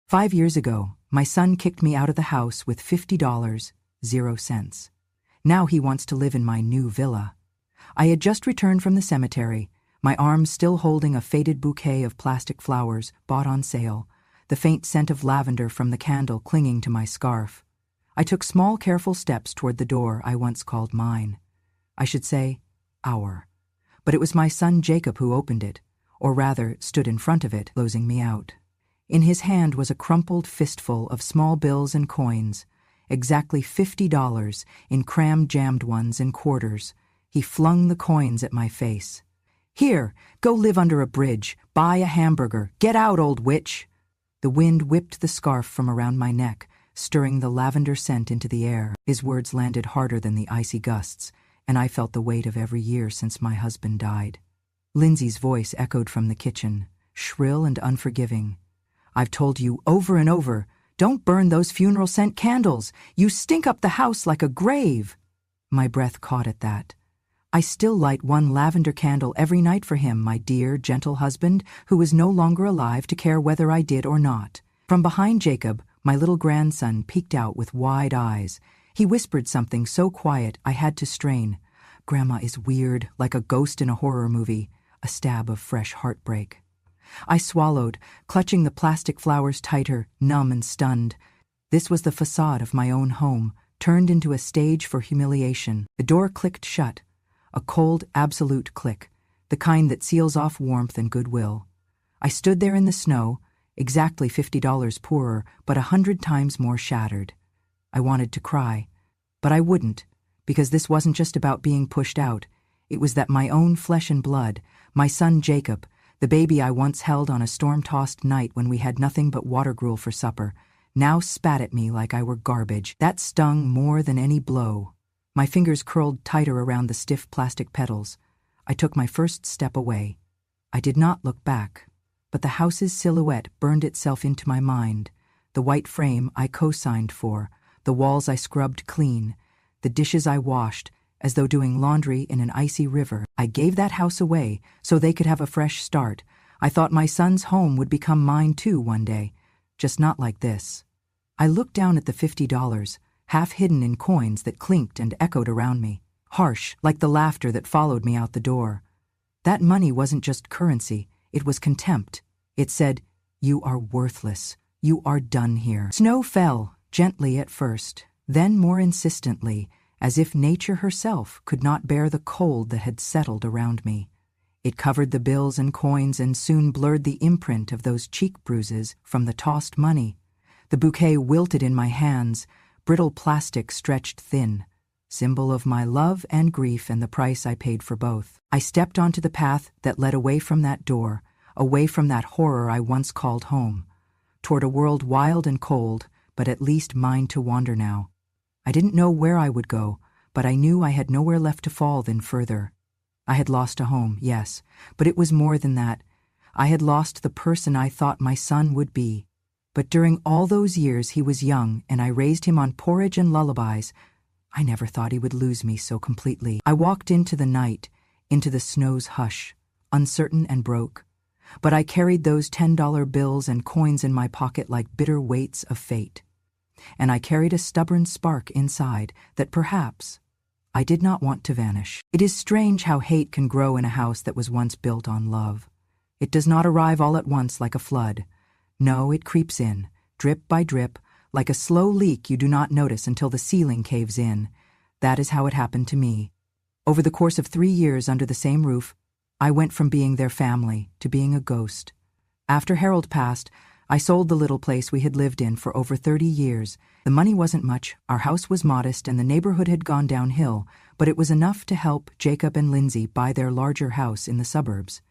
5 years ago, my son kicked me out of the house with $50, 0 cents. Now he wants to live in my new villa. I had just returned from the cemetery, my arms still holding a faded bouquet of plastic flowers bought on sale, the faint scent of lavender from the candle clinging to my scarf. I took small, careful steps toward the door I once called mine. I should say, our. But it was my son Jacob who opened it, or rather stood in front of it, closing me out. In his hand was a crumpled fistful of small bills and coins, exactly $50 in cram-jammed ones and quarters. He flung the coins at my face. "Here, go live under a bridge, buy a hamburger, get out, old witch!" The wind whipped the scarf from around my neck, stirring the lavender scent into the air. His words landed harder than the icy gusts, and I felt the weight of every year since my husband died. Lindsay's voice echoed from the kitchen, shrill and unforgiving. "I've told you over and over, don't burn those funeral scent candles. You stink up the house like a grave." My breath caught at that. I still light one lavender candle every night for him, my dear, gentle husband, who is no longer alive to care whether I did or not. From behind Jacob, my little grandson peeked out with wide eyes. He whispered something so quiet I had to strain. "Grandma is weird, like a ghost in a horror movie," a stab of fresh heartbreak. I swallowed, clutching the plastic flowers tighter, numb and stunned. This was the facade of my own home, turned into a stage for humiliation. The door clicked shut, a cold, absolute click, the kind that seals off warmth and goodwill. I stood there in the snow, exactly $50 poorer, but 100 times more shattered. I wanted to cry, but I wouldn't, because this wasn't just about being pushed out. It was that my own flesh and blood, my son Jacob, the baby I once held on a storm-tossed night when we had nothing but water gruel for supper, now spat at me like I were garbage. That stung more than any blow. My fingers curled tighter around the stiff plastic petals. I took my first step away. I did not look back, but the house's silhouette burned itself into my mind, the white frame I co-signed for, the walls I scrubbed clean, the dishes I washed, as though doing laundry in an icy river. I gave that house away so they could have a fresh start. I thought my son's home would become mine too one day, just not like this. I looked down at the $50, half hidden in coins that clinked and echoed around me, harsh like the laughter that followed me out the door. That money wasn't just currency, it was contempt. It said, "You are worthless. You are done here." Snow fell, gently at first, then more insistently, as if nature herself could not bear the cold that had settled around me. It covered the bills and coins and soon blurred the imprint of those cheek bruises from the tossed money. The bouquet wilted in my hands, brittle plastic stretched thin, symbol of my love and grief and the price I paid for both. I stepped onto the path that led away from that door, away from that horror I once called home, toward a world wild and cold, but at least mine to wander now. I didn't know where I would go, but I knew I had nowhere left to fall than further. I had lost a home, yes, but it was more than that. I had lost the person I thought my son would be. But during all those years he was young and I raised him on porridge and lullabies. I never thought he would lose me so completely. I walked into the night, into the snow's hush, uncertain and broke. But I carried those $10 bills and coins in my pocket like bitter weights of fate. And I carried a stubborn spark inside that perhaps I did not want to vanish. It is strange how hate can grow in a house that was once built on love. It does not arrive all at once like a flood. No, it creeps in, drip by drip, like a slow leak you do not notice until the ceiling caves in. That is how it happened to me. Over the course of 3 years under the same roof, I went from being their family to being a ghost. After Harold passed, I sold the little place we had lived in for over 30 years. The money wasn't much, our house was modest, and the neighborhood had gone downhill, but it was enough to help Jacob and Lindsay buy their larger house in the suburbs.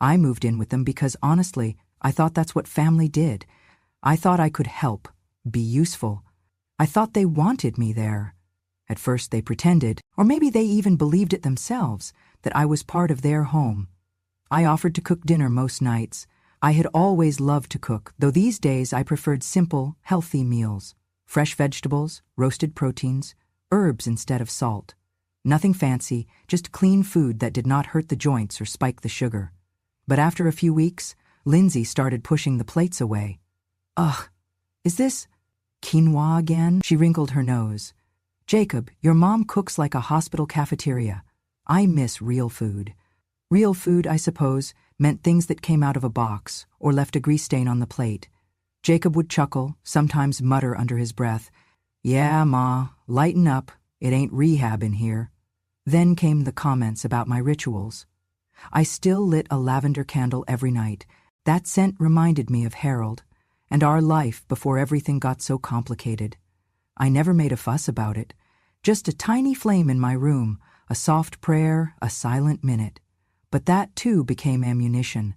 I moved in with them because, honestly, I thought that's what family did. I thought I could help, be useful. I thought they wanted me there. At first they pretended, or maybe they even believed it themselves, that I was part of their home. I offered to cook dinner most nights. I had always loved to cook, though these days I preferred simple, healthy meals. Fresh vegetables, roasted proteins, herbs instead of salt. Nothing fancy, just clean food that did not hurt the joints or spike the sugar. But after a few weeks, Lindsay started pushing the plates away. "Ugh, Is this quinoa again? She wrinkled her nose. Jacob, your mom cooks like a hospital cafeteria. I miss real food. Real food, I suppose, meant things that came out of a box or left a grease stain on the plate. Jacob would chuckle, sometimes mutter under his breath, "Yeah, Ma, lighten up. It ain't rehab in here." Then came the comments about my rituals. I still lit a lavender candle every night. That scent reminded me of Harold and our life before everything got so complicated. I never made a fuss about it. Just a tiny flame in my room, a soft prayer, a silent minute. But that, too, became ammunition.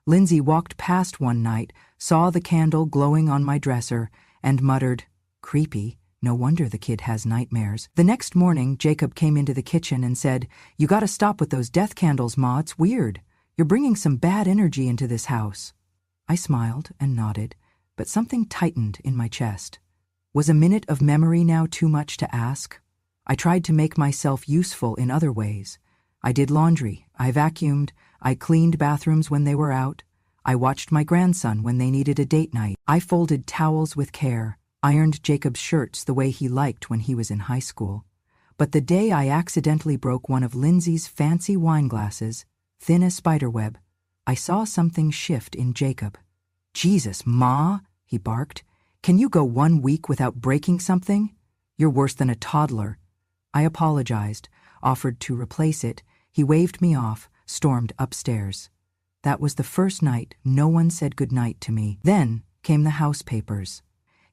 Lindsay walked past one night, saw the candle glowing on my dresser, and muttered, "Creepy. No wonder the kid has nightmares." The next morning, Jacob came into the kitchen and said, "You gotta stop with those death candles, Ma. It's weird. You're bringing some bad energy into this house." I smiled and nodded, but something tightened in my chest. Was a minute of memory now too much to ask? I tried to make myself useful in other ways. I did laundry, I vacuumed, I cleaned bathrooms when they were out, I watched my grandson when they needed a date night, I folded towels with care, ironed Jacob's shirts the way he liked when he was in high school. But the day I accidentally broke one of Lindsay's fancy wine glasses, thin as spiderweb, I saw something shift in Jacob. "Jesus, Ma," he barked. "Can you go 1 week without breaking something? You're worse than a toddler." I apologized, offered to replace it. He waved me off, stormed upstairs. That was the first night no one said goodnight to me. Then came the house papers.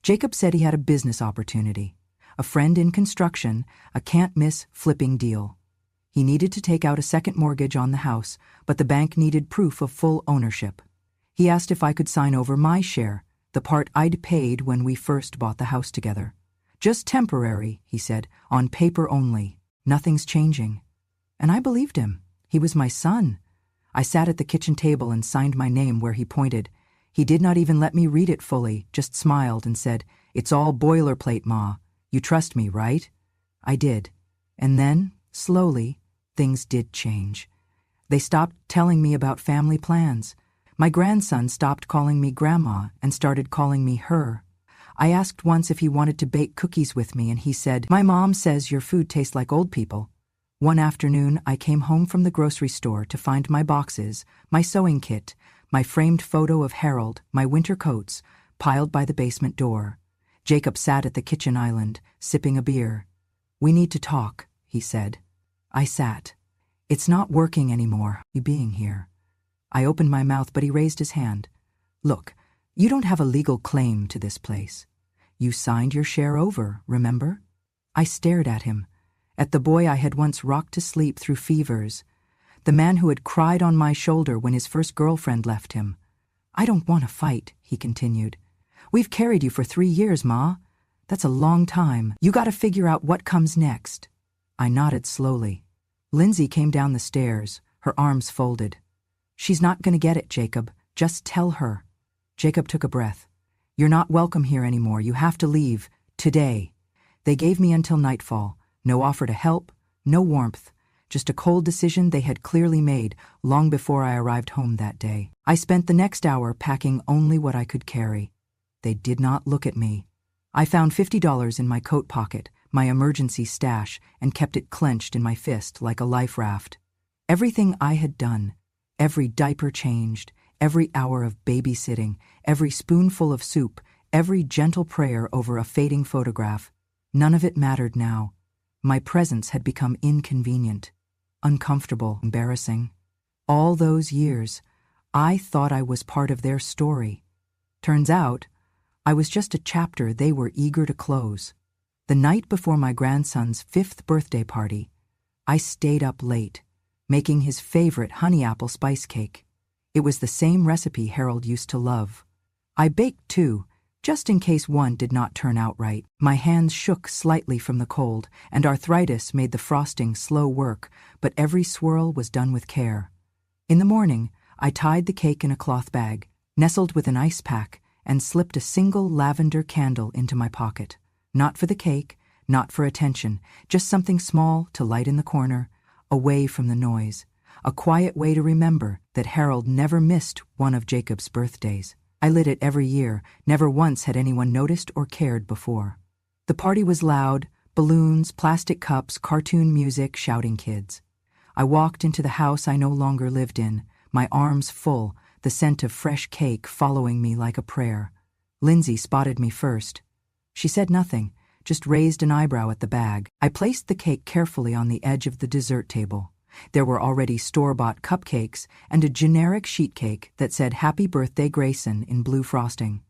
Jacob said he had a business opportunity. A friend in construction, a can't-miss flipping deal. He needed to take out a second mortgage on the house, but the bank needed proof of full ownership. He asked if I could sign over my share, the part I'd paid when we first bought the house together. "Just temporary," he said, "on paper only. Nothing's changing." And I believed him. He was my son. I sat at the kitchen table and signed my name where he pointed. He did not even let me read it fully, just smiled and said, "It's all boilerplate, Ma. You trust me, right?" I did. And then, slowly, things did change. They stopped telling me about family plans. My grandson stopped calling me Grandma and started calling me her. I asked once if he wanted to bake cookies with me, and he said, "My mom says your food tastes like old people." One afternoon, I came home from the grocery store to find my boxes, my sewing kit, my framed photo of Harold, my winter coats, piled by the basement door. Jacob sat at the kitchen island, sipping a beer. "We need to talk," he said. I sat. "It's not working anymore, you being here." I opened my mouth, but he raised his hand. "Look, you don't have a legal claim to this place. You signed your share over, remember?" I stared at him, at the boy I had once rocked to sleep through fevers, the man who had cried on my shoulder when his first girlfriend left him. "I don't want to fight," he continued. "We've carried you for 3 years, Ma. That's a long time. You gotta figure out what comes next." I nodded slowly. Lindsay came down the stairs, her arms folded. "She's not gonna get it, Jacob. Just tell her." Jacob took a breath. "You're not welcome here anymore. You have to leave. Today." They gave me until nightfall. No offer to help, no warmth. Just a cold decision they had clearly made long before I arrived home that day. I spent the next hour packing only what I could carry. They did not look at me. I found $50 in my coat pocket, my emergency stash, and kept it clenched in my fist like a life raft. Everything I had done, every diaper changed, every hour of babysitting, every spoonful of soup, every gentle prayer over a fading photograph, none of it mattered now. My presence had become inconvenient, uncomfortable, embarrassing. All those years, I thought I was part of their story. Turns out, I was just a chapter they were eager to close. The night before my grandson's 5th birthday party, I stayed up late, making his favorite honey apple spice cake. It was the same recipe Harold used to love. I baked too, just in case one did not turn out right. My hands shook slightly from the cold, and arthritis made the frosting slow work, but every swirl was done with care. In the morning, I tied the cake in a cloth bag, nestled with an ice pack, and slipped a single lavender candle into my pocket. Not for the cake, not for attention, just something small to light in the corner, away from the noise. A quiet way to remember that Harold never missed one of Jacob's birthdays. I lit it every year. Never once had anyone noticed or cared before. The party was loud, balloons, plastic cups, cartoon music, shouting kids. I walked into the house I no longer lived in, my arms full, the scent of fresh cake following me like a prayer. Lindsay spotted me first. She said nothing, just raised an eyebrow at the bag. I placed the cake carefully on the edge of the dessert table. There were already store-bought cupcakes and a generic sheet cake that said "Happy Birthday Grayson" in blue frosting.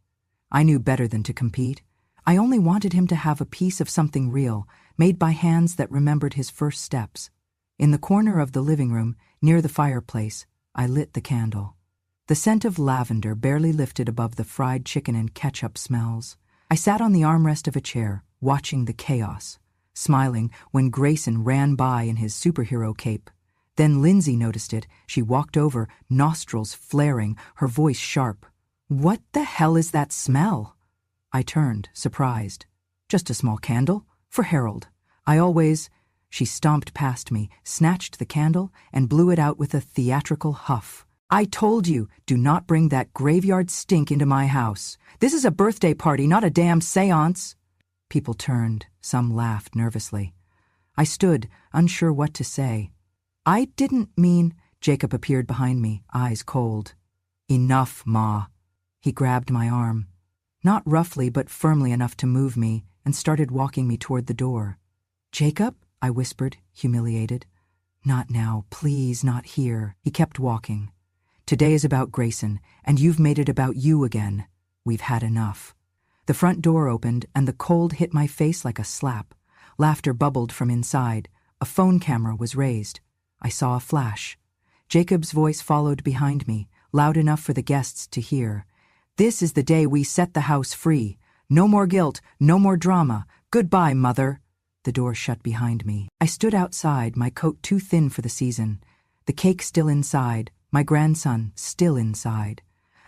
I knew better than to compete. I only wanted him to have a piece of something real, made by hands that remembered his first steps. In the corner of the living room, near the fireplace, I lit the candle. The scent of lavender barely lifted above the fried chicken and ketchup smells. I sat on the armrest of a chair, watching the chaos, smiling when Grayson ran by in his superhero cape. Then Lindsay noticed it. She walked over, nostrils flaring, her voice sharp. "What the hell is that smell?" I turned, surprised. "Just a small candle? For Harold. I always—" She stomped past me, snatched the candle, and blew it out with a theatrical huff. "I told you, do not bring that graveyard stink into my house. This is a birthday party, not a damn seance." People turned, some laughed nervously. I stood, unsure what to say. "I didn't mean—" Jacob appeared behind me, eyes cold. "Enough, Ma." He grabbed my arm. Not roughly, but firmly enough to move me, and started walking me toward the door. "Jacob?" I whispered, humiliated. "Not now, please, not here." He kept walking. "Today is about Grayson, and you've made it about you again. We've had enough." The front door opened, and the cold hit my face like a slap. Laughter bubbled from inside. A phone camera was raised. I saw a flash. Jacob's voice followed behind me, loud enough for the guests to hear. "This is the day we set the house free. No more guilt, no more drama. Goodbye, Mother." The door shut behind me. I stood outside, my coat too thin for the season. The cake still inside, my grandson still inside.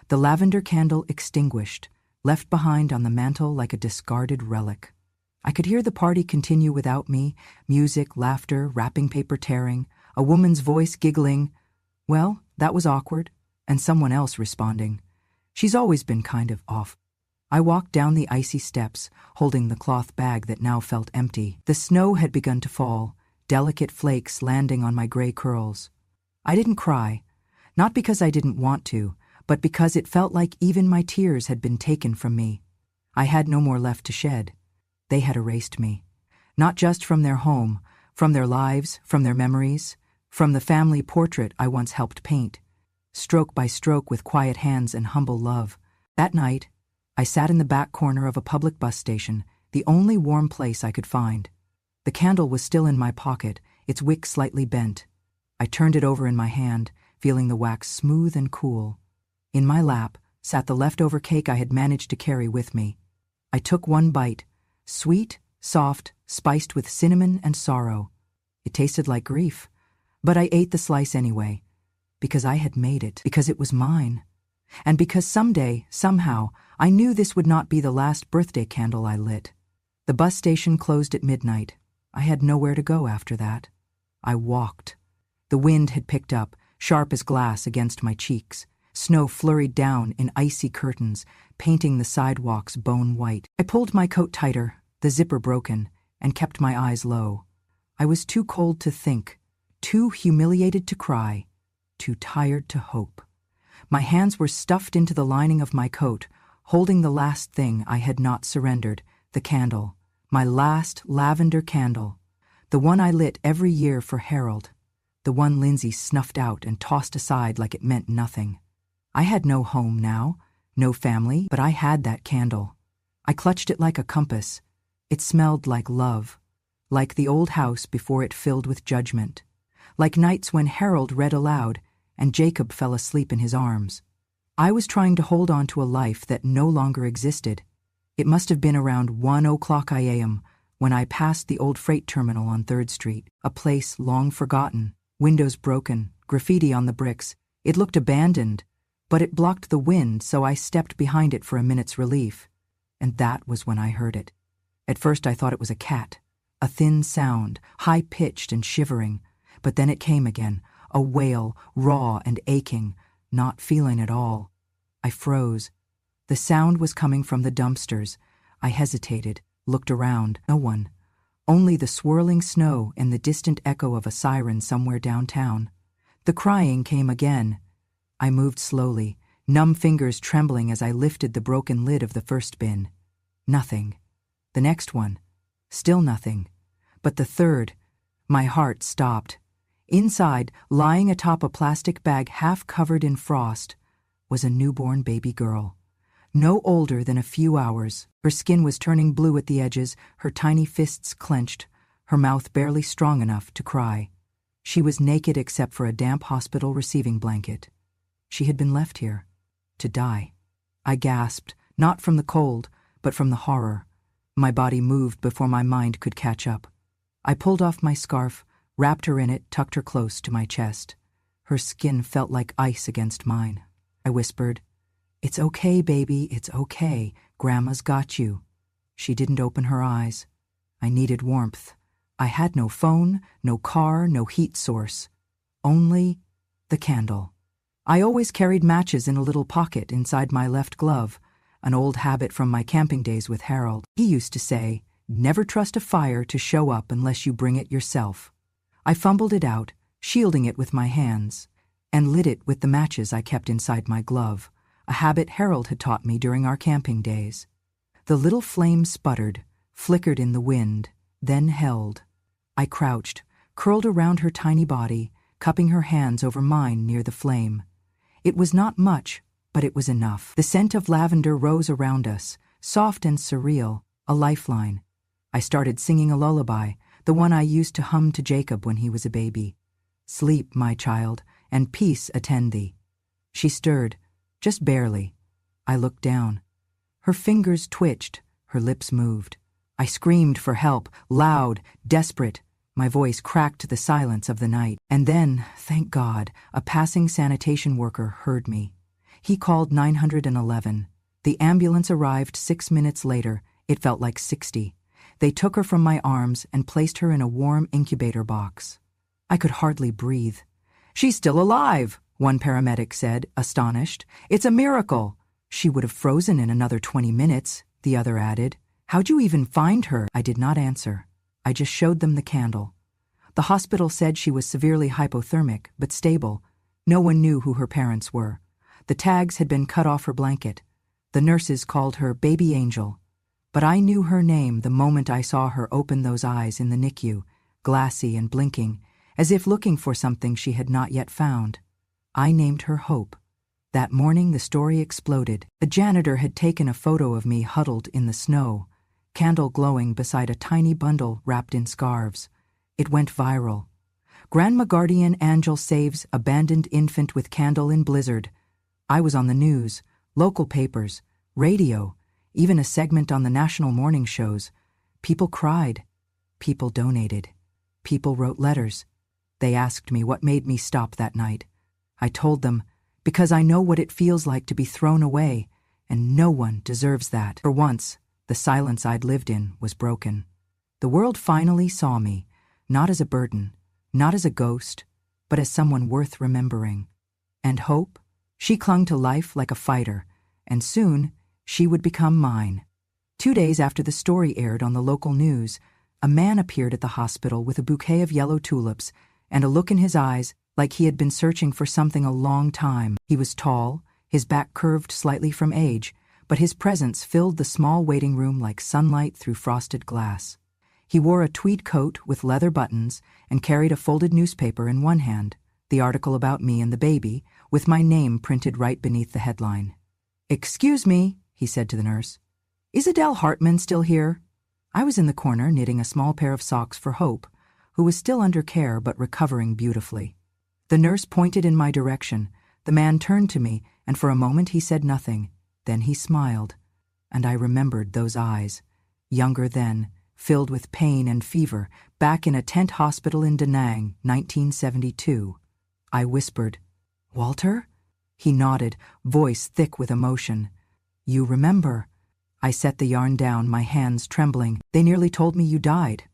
The lavender candle extinguished, left behind on the mantel like a discarded relic. I could hear the party continue without me, music, laughter, wrapping paper tearing, a woman's voice giggling. Well, that was awkward, and someone else responding. She's always been kind of off. I walked down the icy steps, holding the cloth bag that now felt empty. The snow had begun to fall, delicate flakes landing on my gray curls. I didn't cry, not because I didn't want to, but because it felt like even my tears had been taken from me. I had no more left to shed. They had erased me. Not just from their home, from their lives, from their memories, from the family portrait I once helped paint, stroke by stroke with quiet hands and humble love. That night, I sat in the back corner of a public bus station, the only warm place I could find. The candle was still in my pocket, its wick slightly bent. I turned it over in my hand, feeling the wax smooth and cool. In my lap sat the leftover cake I had managed to carry with me. I took one bite, sweet, soft, spiced with cinnamon and sorrow. It tasted like grief, but I ate the slice anyway, because I had made it, because it was mine, and because someday, somehow, I knew this would not be the last birthday candle I lit. The bus station closed at midnight. I had nowhere to go after that. I walked. The wind had picked up, sharp as glass against my cheeks. Snow flurried down in icy curtains, painting the sidewalks bone white. I pulled my coat tighter, the zipper broken, and kept my eyes low. I was too cold to think, too humiliated to cry, too tired to hope. My hands were stuffed into the lining of my coat, holding the last thing I had not surrendered, the candle, my last lavender candle, the one I lit every year for Harold, the one Lindsay snuffed out and tossed aside like it meant nothing. I had no home now, no family, but I had that candle. I clutched it like a compass. It smelled like love, like the old house before it filled with judgment, like nights when Harold read aloud and Jacob fell asleep in his arms. I was trying to hold on to a life that no longer existed. It must have been around 1:00 a.m. when I passed the old freight terminal on 3rd Street, a place long forgotten, windows broken, graffiti on the bricks. It looked abandoned, but it blocked the wind, so I stepped behind it for a minute's relief. And that was when I heard it. At first I thought it was a cat, a thin sound, high-pitched and shivering, but then it came again, a wail, raw and aching, not feeling at all. I froze. The sound was coming from the dumpsters. I hesitated, looked around. No one. Only the swirling snow and the distant echo of a siren somewhere downtown. The crying came again. I moved slowly, numb fingers trembling as I lifted the broken lid of the first bin. Nothing. The next one. Still nothing. But the third. My heart stopped. Inside, lying atop a plastic bag half covered in frost, was a newborn baby girl. No older than a few hours. Her skin was turning blue at the edges, her tiny fists clenched, her mouth barely strong enough to cry. She was naked except for a damp hospital receiving blanket. She had been left here. To die. I gasped, not from the cold, but from the horror. My body moved before my mind could catch up. I pulled off my scarf, wrapped her in it, tucked her close to my chest. Her skin felt like ice against mine. I whispered, "It's okay, baby, it's okay. Grandma's got you." She didn't open her eyes. I needed warmth. I had no phone, no car, no heat source. Only the candle. I always carried matches in a little pocket inside my left glove, an old habit from my camping days with Harold. He used to say, "Never trust a fire to show up unless you bring it yourself." I fumbled it out, shielding it with my hands, and lit it with the matches I kept inside my glove, a habit Harold had taught me during our camping days. The little flame sputtered, flickered in the wind, then held. I crouched, curled around her tiny body, cupping her hands over mine near the flame. It was not much, but it was enough. The scent of lavender rose around us, soft and surreal, a lifeline. I started singing a lullaby, the one I used to hum to Jacob when he was a baby. "Sleep, my child, and peace attend thee." She stirred, just barely. I looked down. Her fingers twitched, her lips moved. I screamed for help, loud, desperate. My voice cracked the silence of the night. And then, thank God, a passing sanitation worker heard me. He called 911. The ambulance arrived 6 minutes later. It felt like 60. They took her from my arms and placed her in a warm incubator box. I could hardly breathe. "She's still alive," one paramedic said, astonished. "It's a miracle." "She would have frozen in another 20 minutes, the other added. "How'd you even find her?" I did not answer. I just showed them the candle. The hospital said she was severely hypothermic, but stable. No one knew who her parents were. The tags had been cut off her blanket. The nurses called her Baby Angel. But I knew her name the moment I saw her open those eyes in the NICU, glassy and blinking, as if looking for something she had not yet found. I named her Hope. That morning the story exploded. A janitor had taken a photo of me huddled in the snow, candle glowing beside a tiny bundle wrapped in scarves. It went viral. Grandma Guardian Angel saves abandoned infant with candle in blizzard. I was on the news, local papers, radio, even a segment on the national morning shows. People cried. People donated. People wrote letters. They asked me what made me stop that night. I told them, because I know what it feels like to be thrown away, and no one deserves that. For once, the silence I'd lived in was broken. The world finally saw me, not as a burden, not as a ghost, but as someone worth remembering. And Hope? She clung to life like a fighter, and soon she would become mine. 2 days after the story aired on the local news, a man appeared at the hospital with a bouquet of yellow tulips and a look in his eyes like he had been searching for something a long time. He was tall, his back curved slightly from age, but his presence filled the small waiting room like sunlight through frosted glass. He wore a tweed coat with leather buttons and carried a folded newspaper in one hand, the article about me and the baby, with my name printed right beneath the headline. "Excuse me," he said to the nurse. "Is Adele Hartman still here?" I was in the corner knitting a small pair of socks for Hope, who was still under care but recovering beautifully. The nurse pointed in my direction. The man turned to me, and for a moment he said nothing. Then he smiled, and I remembered those eyes, younger then, filled with pain and fever, back in a tent hospital in Da Nang, 1972. I whispered, "Walter?" He nodded, voice thick with emotion. "You remember?" I set the yarn down, my hands trembling. "They nearly told me you died."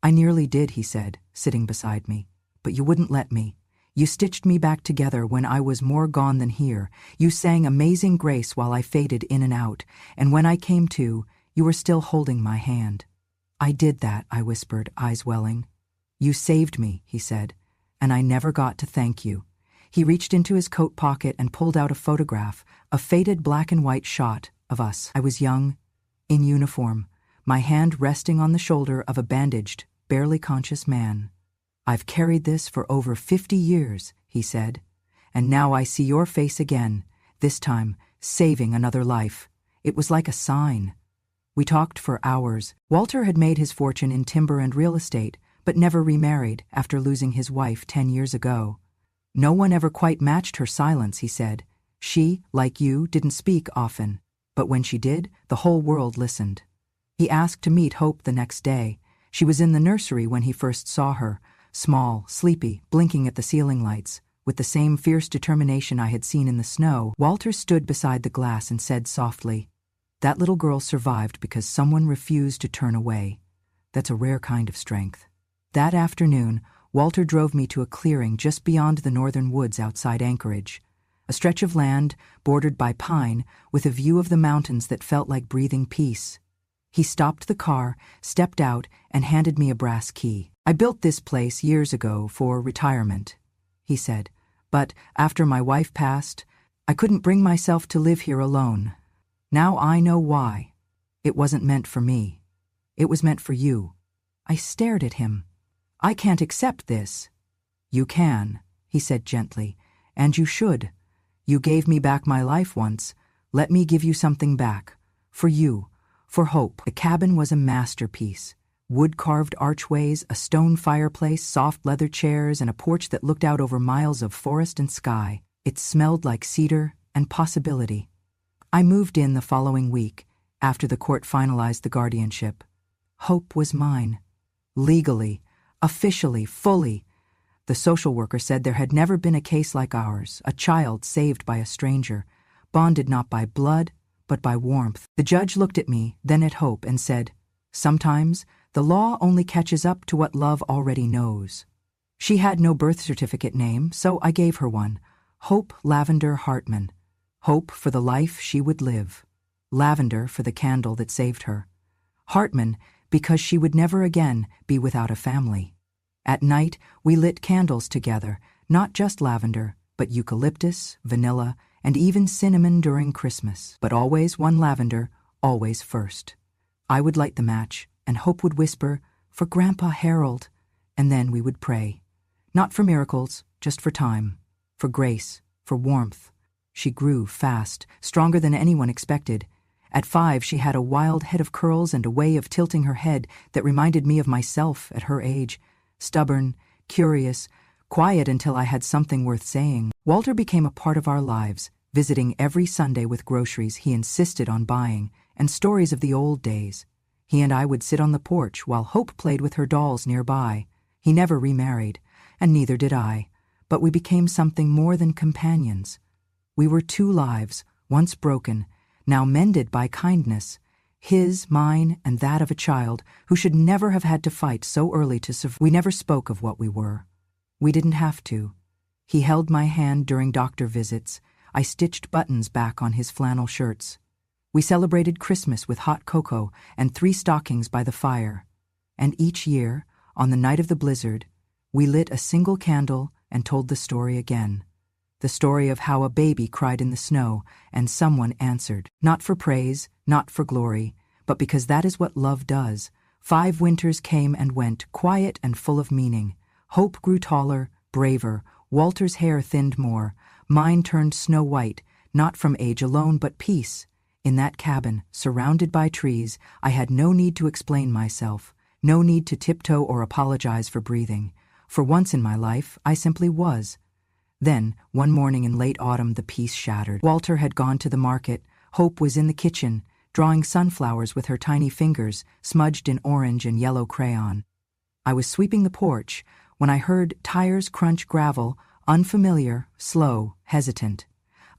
"I nearly did," he said, sitting beside me. "But you wouldn't let me. You stitched me back together when I was more gone than here. You sang Amazing Grace while I faded in and out, and when I came to, you were still holding my hand. I did that, I whispered, eyes welling. You saved me, he said, and I never got to thank you. He reached into his coat pocket and pulled out a photograph, a faded black and white shot of us. I was young, in uniform, my hand resting on the shoulder of a bandaged, barely conscious man. I've carried this for over 50 years, he said, and now I see your face again, this time saving another life. It was like a sign. We talked for hours. Walter had made his fortune in timber and real estate, but never remarried after losing his wife 10 years ago. No one ever quite matched her silence, he said. She, like you, didn't speak often, but when she did, the whole world listened. He asked to meet Hope the next day. She was in the nursery when he first saw her, small, sleepy, blinking at the ceiling lights. With the same fierce determination I had seen in the snow, Walter stood beside the glass and said softly, "That little girl survived because someone refused to turn away. That's a rare kind of strength." That afternoon, Walter drove me to a clearing just beyond the northern woods outside Anchorage, a stretch of land bordered by pine with a view of the mountains that felt like breathing peace. He stopped the car, stepped out, and handed me a brass key. "I built this place years ago for retirement," he said, "but after my wife passed, I couldn't bring myself to live here alone. Now I know why. It wasn't meant for me. It was meant for you." I stared at him. "I can't accept this." "You can," he said gently, "and you should. You gave me back my life once. Let me give you something back. For you. For Hope." The cabin was a masterpiece. Wood-carved archways, a stone fireplace, soft leather chairs, and a porch that looked out over miles of forest and sky. It smelled like cedar and possibility. I moved in the following week, after the court finalized the guardianship. Hope was mine. Legally, officially, fully. The social worker said there had never been a case like ours, a child saved by a stranger, bonded not by blood, but by warmth. The judge looked at me, then at Hope, and said, "Sometimes the law only catches up to what love already knows." She had no birth certificate name, so I gave her one, Hope Lavender Hartman. Hope for the life she would live. Lavender for the candle that saved her. Hartman because she would never again be without a family. At night, we lit candles together, not just lavender, but eucalyptus, vanilla, and even cinnamon during Christmas. But always one lavender, always first. I would light the match, and Hope would whisper, "For Grandpa Harold," and then we would pray. Not for miracles, just for time, for grace, for warmth. She grew fast, stronger than anyone expected. At 5, she had a wild head of curls and a way of tilting her head that reminded me of myself at her age. Stubborn, curious, quiet until I had something worth saying. Walter became a part of our lives, visiting every Sunday with groceries he insisted on buying, and stories of the old days. He and I would sit on the porch while Hope played with her dolls nearby. He never remarried, and neither did I, but we became something more than companions. We were two lives, once broken, now mended by kindness, his, mine, and that of a child who should never have had to fight so early to survive. We never spoke of what we were. We didn't have to. He held my hand during doctor visits. I stitched buttons back on his flannel shirts. We celebrated Christmas with hot cocoa and 3 stockings by the fire. And each year, on the night of the blizzard, we lit a single candle and told the story again. The story of how a baby cried in the snow and someone answered, not for praise, not for glory, but because that is what love does. 5 winters came and went, quiet and full of meaning. Hope grew taller, braver. Walter's hair thinned more. Mine turned snow white, not from age alone, but peace. In that cabin, surrounded by trees, I had no need to explain myself, no need to tiptoe or apologize for breathing. For once in my life, I simply was. Then, one morning in late autumn, the peace shattered. Walter had gone to the market. Hope was in the kitchen, drawing sunflowers with her tiny fingers, smudged in orange and yellow crayon. I was sweeping the porch when I heard tires crunch gravel, unfamiliar, slow, hesitant.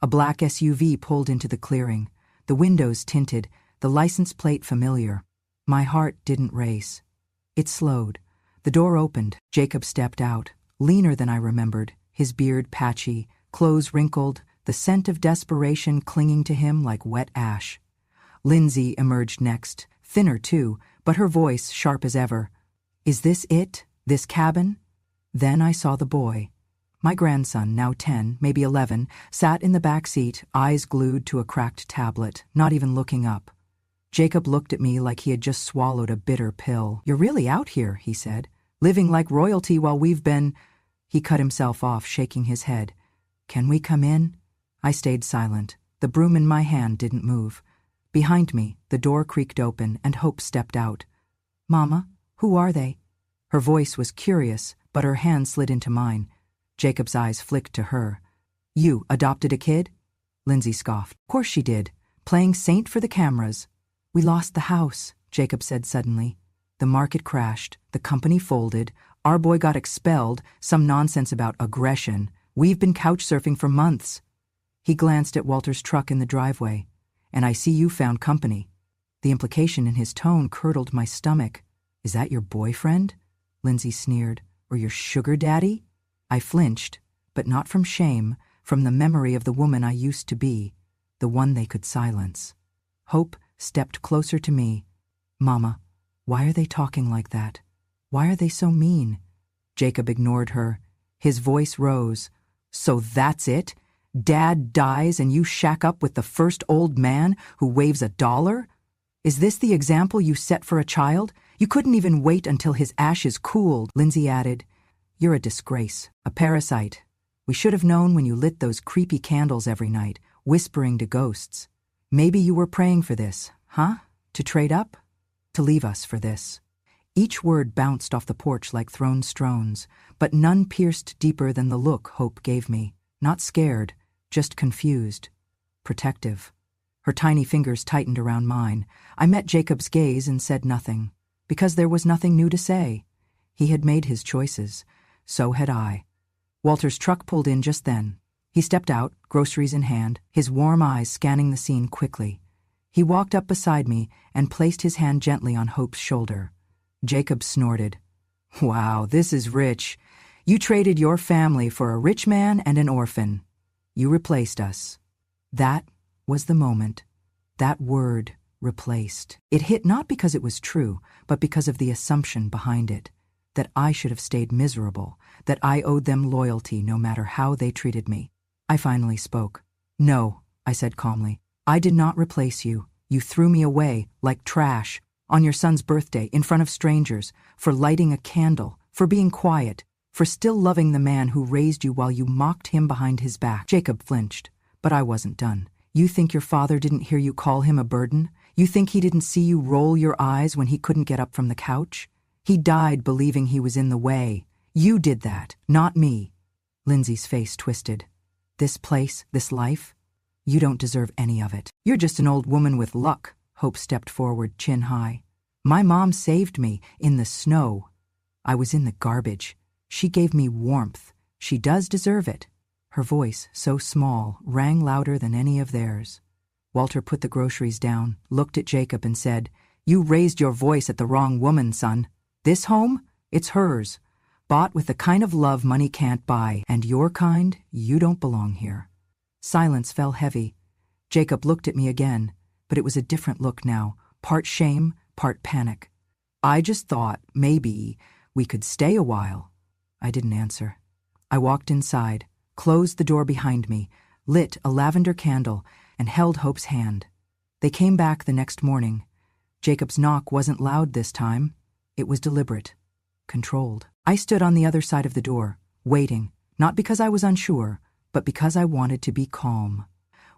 A black SUV pulled into the clearing, the windows tinted, the license plate familiar. My heart didn't race. It slowed. The door opened. Jacob stepped out, leaner than I remembered, his beard patchy, clothes wrinkled, the scent of desperation clinging to him like wet ash. Lindsay emerged next, thinner too, but her voice sharp as ever. "Is this it? This cabin?" Then I saw the boy. My grandson, now 10, maybe 11, sat in the back seat, eyes glued to a cracked tablet, not even looking up. Jacob looked at me like he had just swallowed a bitter pill. "You're really out here," he said, "living like royalty while we've been—" He cut himself off, shaking his head. "Can we come in?" I stayed silent. The broom in my hand didn't move. Behind me, the door creaked open and Hope stepped out. "Mama, who are they?" Her voice was curious, but her hand slid into mine. Jacob's eyes flicked to her. "You adopted a kid?" Lindsay scoffed. "Of course she did. Playing saint for the cameras." "We lost the house," Jacob said suddenly. "The market crashed. The company folded. Our boy got expelled. Some nonsense about aggression. We've been couch surfing for months." He glanced at Walter's truck in the driveway. "And I see you found company." The implication in his tone curdled my stomach. "Is that your boyfriend?" Lindsay sneered. "Or your sugar daddy?" I flinched, but not from shame, from the memory of the woman I used to be, the one they could silence. Hope stepped closer to me. "Mama, why are they talking like that? Why are they so mean?" Jacob ignored her. His voice rose. "So that's it? Dad dies and you shack up with the first old man who waves $1? Is this the example you set for a child? You couldn't even wait until his ashes cooled." Lindsay added, "You're a disgrace, a parasite. We should have known when you lit those creepy candles every night, whispering to ghosts. Maybe you were praying for this, huh? To trade up? To leave us for this." Each word bounced off the porch like thrown stones, but none pierced deeper than the look Hope gave me. Not scared, just confused. Protective. Her tiny fingers tightened around mine. I met Jacob's gaze and said nothing, because there was nothing new to say. He had made his choices. So had I. Walter's truck pulled in just then. He stepped out, groceries in hand, his warm eyes scanning the scene quickly. He walked up beside me and placed his hand gently on Hope's shoulder. Jacob snorted. "Wow, this is rich. You traded your family for a rich man and an orphan. You replaced us." That was the moment. That word, replaced. It hit not because it was true, but because of the assumption behind it. That I should have stayed miserable, that I owed them loyalty no matter how they treated me. I finally spoke. "No," I said calmly. "I did not replace you. You threw me away, like trash, on your son's birthday, in front of strangers, for lighting a candle, for being quiet, for still loving the man who raised you while you mocked him behind his back." Jacob flinched, but I wasn't done. "You think your father didn't hear you call him a burden? You think he didn't see you roll your eyes when he couldn't get up from the couch? He died believing he was in the way. You did that, not me." Lindsay's face twisted. "This place, this life? You don't deserve any of it. You're just an old woman with luck." Hope stepped forward, chin high. "My mom saved me in the snow. I was in the garbage. She gave me warmth. She does deserve it." Her voice, so small, rang louder than any of theirs. Walter put the groceries down, looked at Jacob and said, "You raised your voice at the wrong woman, son. This home, it's hers. Bought with the kind of love money can't buy, and your kind, you don't belong here." Silence fell heavy. Jacob looked at me again, but it was a different look now, part shame, part panic. "I just thought, maybe, we could stay a while." I didn't answer. I walked inside, closed the door behind me, lit a lavender candle, and held Hope's hand. They came back the next morning. Jacob's knock wasn't loud this time. It was deliberate, controlled. I stood on the other side of the door, waiting, not because I was unsure, but because I wanted to be calm.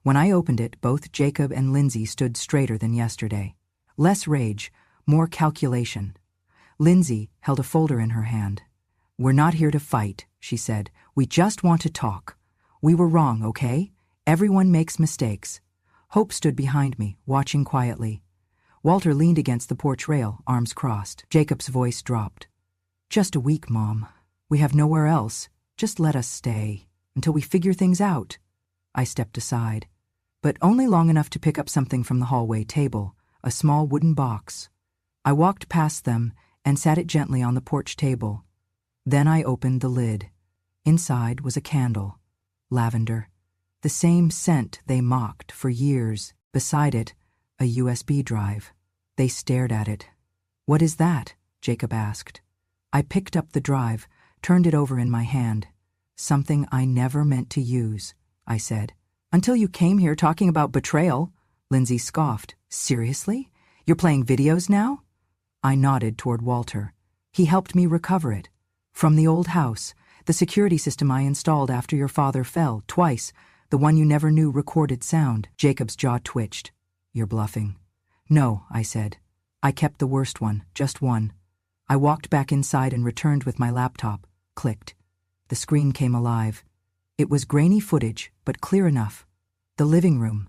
When I opened it, both Jacob and Lindsay stood straighter than yesterday. Less rage, more calculation. Lindsay held a folder in her hand. "We're not here to fight," she said. "We just want to talk. We were wrong, okay? Everyone makes mistakes." Hope stood behind me, watching quietly. Walter leaned against the porch rail, arms crossed. Jacob's voice dropped. "Just a week, Mom. We have nowhere else. Just let us stay, until we figure things out." I stepped aside, but only long enough to pick up something from the hallway table, a small wooden box. I walked past them and sat it gently on the porch table. Then I opened the lid. Inside was a candle. Lavender. The same scent they mocked for years. Beside it, a USB drive. They stared at it. "What is that?" Jacob asked. I picked up the drive, turned it over in my hand. "Something I never meant to use," I said. "Until you came here talking about betrayal," Lindsay scoffed. "Seriously? You're playing videos now?" I nodded toward Walter. He helped me recover it. "From the old house, the security system I installed after your father fell, twice, the one you never knew recorded sound." Jacob's jaw twitched. "You're bluffing." "No," I said. "I kept the worst one, just one." I walked back inside and returned with my laptop. Clicked. The screen came alive. It was grainy footage, but clear enough. The living room.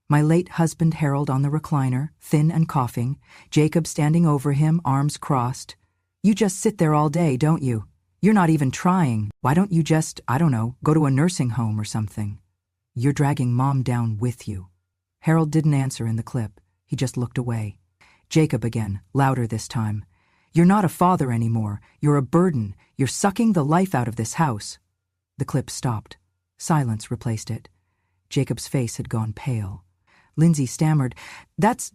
My late husband Harold on the recliner, thin and coughing, Jacob standing over him, arms crossed. "You just sit there all day, don't you? You're not even trying. Why don't you just, I don't know, go to a nursing home or something? You're dragging Mom down with you." Harold didn't answer in the clip. He just looked away. Jacob again, louder this time. "You're not a father anymore. You're a burden. You're sucking the life out of this house." The clip stopped. Silence replaced it. Jacob's face had gone pale. Lindsay stammered, "That's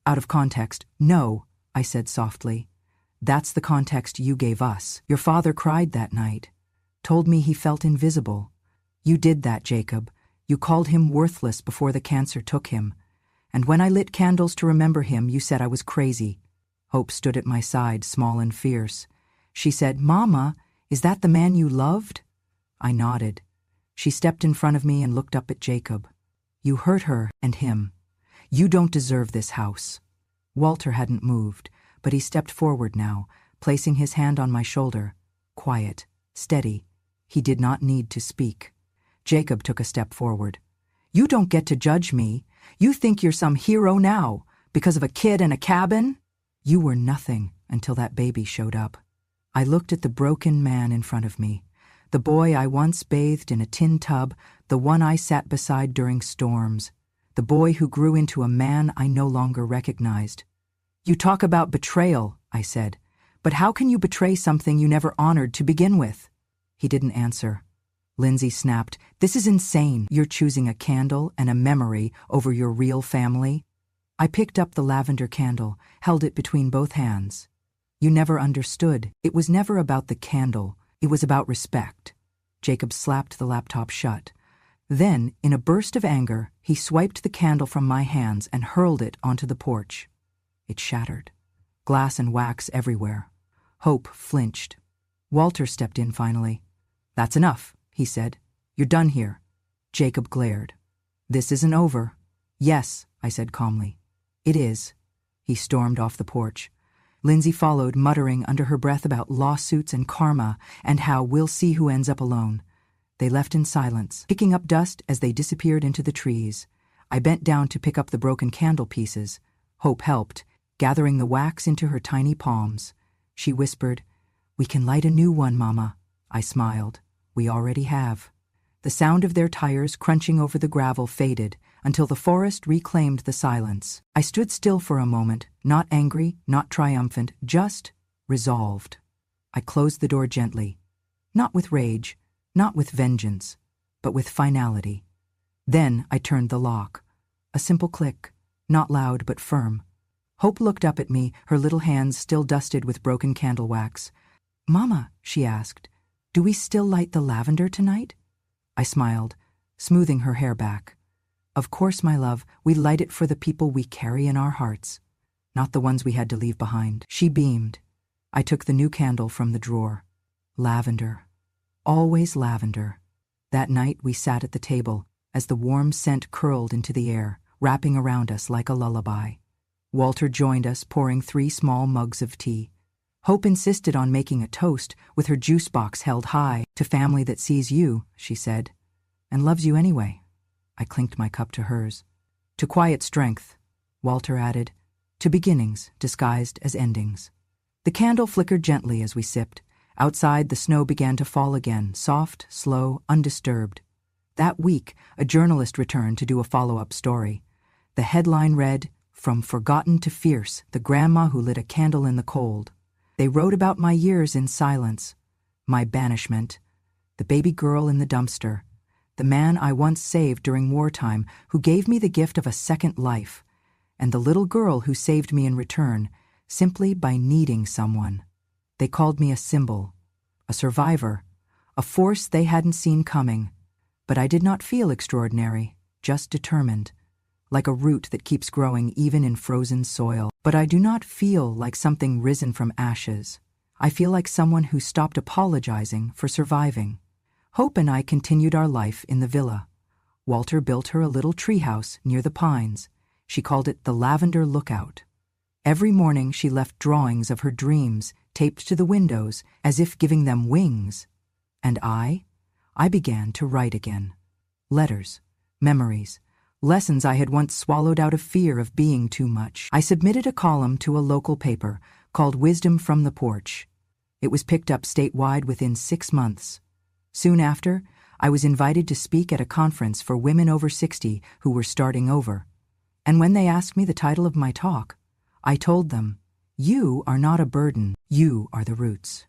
out of context." "No," I said softly. "That's the context you gave us. Your father cried that night. Told me he felt invisible. You did that, Jacob. You called him worthless before the cancer took him. And when I lit candles to remember him, you said I was crazy." Hope stood at my side, small and fierce. She said, "Mama, is that the man you loved?" I nodded. She stepped in front of me and looked up at Jacob. "You hurt her and him. You don't deserve this house." Walter hadn't moved, but he stepped forward now, placing his hand on my shoulder. Quiet, steady. He did not need to speak. Jacob took a step forward. "You don't get to judge me. You think you're some hero now, because of a kid and a cabin? You were nothing until that baby showed up." I looked at the broken man in front of me, the boy I once bathed in a tin tub, the one I sat beside during storms, the boy who grew into a man I no longer recognized. "You talk about betrayal," I said, "but how can you betray something you never honored to begin with?" He didn't answer. Lindsay snapped, "This is insane. You're choosing a candle and a memory over your real family." I picked up the lavender candle, held it between both hands. "You never understood. It was never about the candle. It was about respect." Jacob slapped the laptop shut. Then, in a burst of anger, he swiped the candle from my hands and hurled it onto the porch. It shattered. Glass and wax everywhere. Hope flinched. Walter stepped in finally. "That's enough," he said. "You're done here." Jacob glared. "This isn't over." "Yes," I said calmly. "It is." He stormed off the porch. Lindsay followed, muttering under her breath about lawsuits and karma and how we'll see who ends up alone. They left in silence, picking up dust as they disappeared into the trees. I bent down to pick up the broken candle pieces. Hope helped, gathering the wax into her tiny palms. She whispered, "We can light a new one, Mama." I smiled. "We already have." The sound of their tires crunching over the gravel faded until the forest reclaimed the silence. I stood still for a moment, not angry, not triumphant, just resolved. I closed the door gently, not with rage, not with vengeance, but with finality. Then I turned the lock. A simple click, not loud but firm. Hope looked up at me, her little hands still dusted with broken candle wax. "Mama," she asked, "do we still light the lavender tonight?" I smiled, smoothing her hair back. "Of course, my love, we light it for the people we carry in our hearts, not the ones we had to leave behind." She beamed. I took the new candle from the drawer. Lavender. Always lavender. That night we sat at the table as the warm scent curled into the air, wrapping around us like a lullaby. Walter joined us, pouring 3 small mugs of tea. Hope insisted on making a toast with her juice box held high. "To family that sees you," she said, "and loves you anyway." I clinked my cup to hers. "To quiet strength," Walter added, "to beginnings disguised as endings." The candle flickered gently as we sipped. Outside, the snow began to fall again, soft, slow, undisturbed. That week, a journalist returned to do a follow-up story. The headline read, "From Forgotten to Fierce, the Grandma Who Lit a Candle in the Cold." They wrote about my years in silence, my banishment, the baby girl in the dumpster, the man I once saved during wartime who gave me the gift of a second life, and the little girl who saved me in return simply by needing someone. They called me a symbol, a survivor, a force they hadn't seen coming. But I did not feel extraordinary, just determined, like a root that keeps growing even in frozen soil. But I do not feel like something risen from ashes. I feel like someone who stopped apologizing for surviving. Hope and I continued our life in the villa. Walter built her a little treehouse near the pines. She called it the Lavender Lookout. Every morning she left drawings of her dreams taped to the windows as if giving them wings. And I began to write again. Letters, memories, lessons I had once swallowed out of fear of being too much. I submitted a column to a local paper called Wisdom from the Porch. It was picked up statewide within 6 months. Soon after, I was invited to speak at a conference for women over 60 who were starting over. And when they asked me the title of my talk, I told them, "You are not a burden, you are the roots."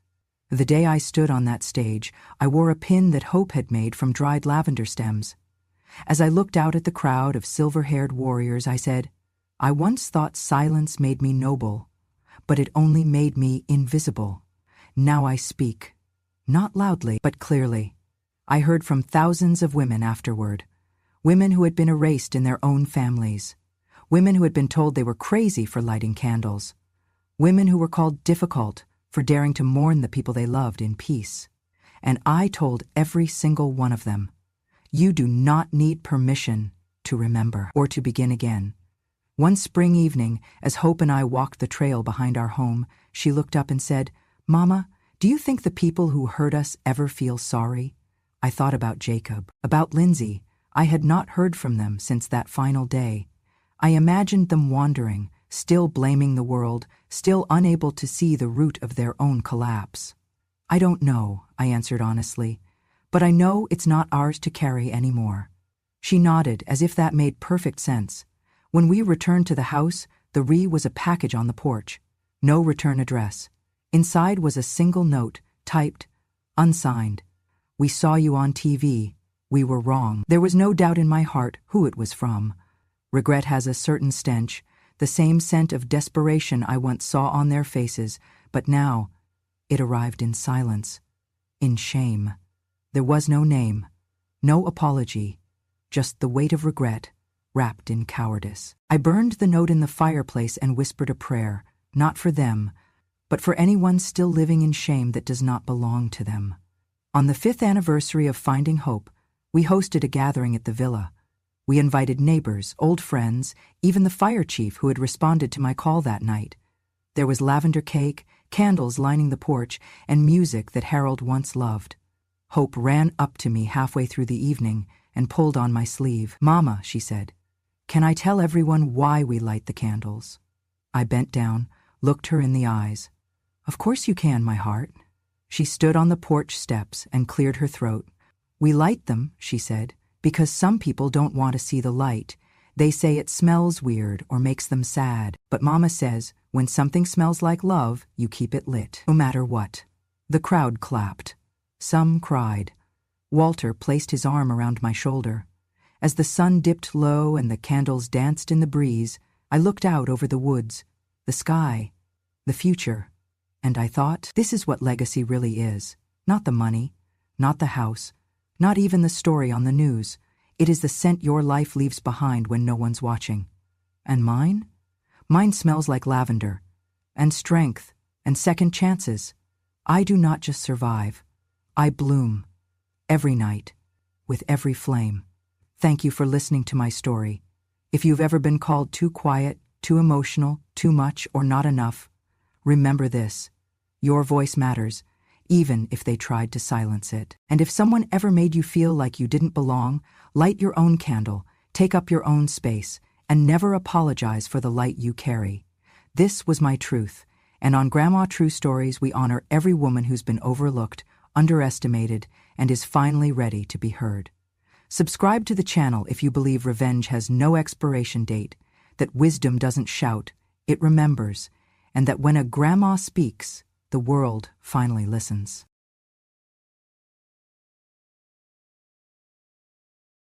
The day I stood on that stage, I wore a pin that Hope had made from dried lavender stems. As I looked out at the crowd of silver-haired warriors, I said, "I once thought silence made me noble, but it only made me invisible. Now I speak, not loudly, but clearly." I heard from thousands of women afterward, women who had been erased in their own families, women who had been told they were crazy for lighting candles, women who were called difficult for daring to mourn the people they loved in peace. And I told every single one of them, "You do not need permission to remember or to begin again." One spring evening, as Hope and I walked the trail behind our home, she looked up and said, "Mama, do you think the people who hurt us ever feel sorry?" I thought about Jacob, about Lindsay. I had not heard from them since that final day. I imagined them wandering, still blaming the world, still unable to see the root of their own collapse. "I don't know," I answered honestly, "but I know it's not ours to carry anymore." She nodded as if that made perfect sense. When we returned to the house, there was a package on the porch. No return address. Inside was a single note, typed, unsigned. "We saw you on TV. We were wrong." There was no doubt in my heart who it was from. Regret has a certain stench, the same scent of desperation I once saw on their faces, but now it arrived in silence, in shame. There was no name, no apology, just the weight of regret wrapped in cowardice. I burned the note in the fireplace and whispered a prayer, not for them, but for anyone still living in shame that does not belong to them. On the 5th anniversary of Finding Hope, we hosted a gathering at the villa. We invited neighbors, old friends, even the fire chief who had responded to my call that night. There was lavender cake, candles lining the porch, and music that Harold once loved. Hope ran up to me halfway through the evening and pulled on my sleeve. "Mama," she said, "can I tell everyone why we light the candles?" I bent down, looked her in the eyes. "Of course you can, my heart." She stood on the porch steps and cleared her throat. "We light them," she said, "because some people don't want to see the light. They say it smells weird or makes them sad. But Mama says, when something smells like love, you keep it lit, no matter what." The crowd clapped. Some cried. Walter placed his arm around my shoulder. As the sun dipped low and the candles danced in the breeze, I looked out over the woods, the sky, the future, and I thought, this is what legacy really is. Not the money, not the house, not even the story on the news. It is the scent your life leaves behind when no one's watching. And mine? Mine smells like lavender, and strength, and second chances. I do not just survive. I bloom, every night, with every flame. Thank you for listening to my story. If you've ever been called too quiet, too emotional, too much, or not enough, remember this. Your voice matters, even if they tried to silence it. And if someone ever made you feel like you didn't belong, light your own candle, take up your own space, and never apologize for the light you carry. This was my truth, and on Grandma True Stories we honor every woman who's been overlooked, underestimated, and is finally ready to be heard. Subscribe to the channel if you believe revenge has no expiration date, that wisdom doesn't shout, it remembers, and that when a grandma speaks, the world finally listens.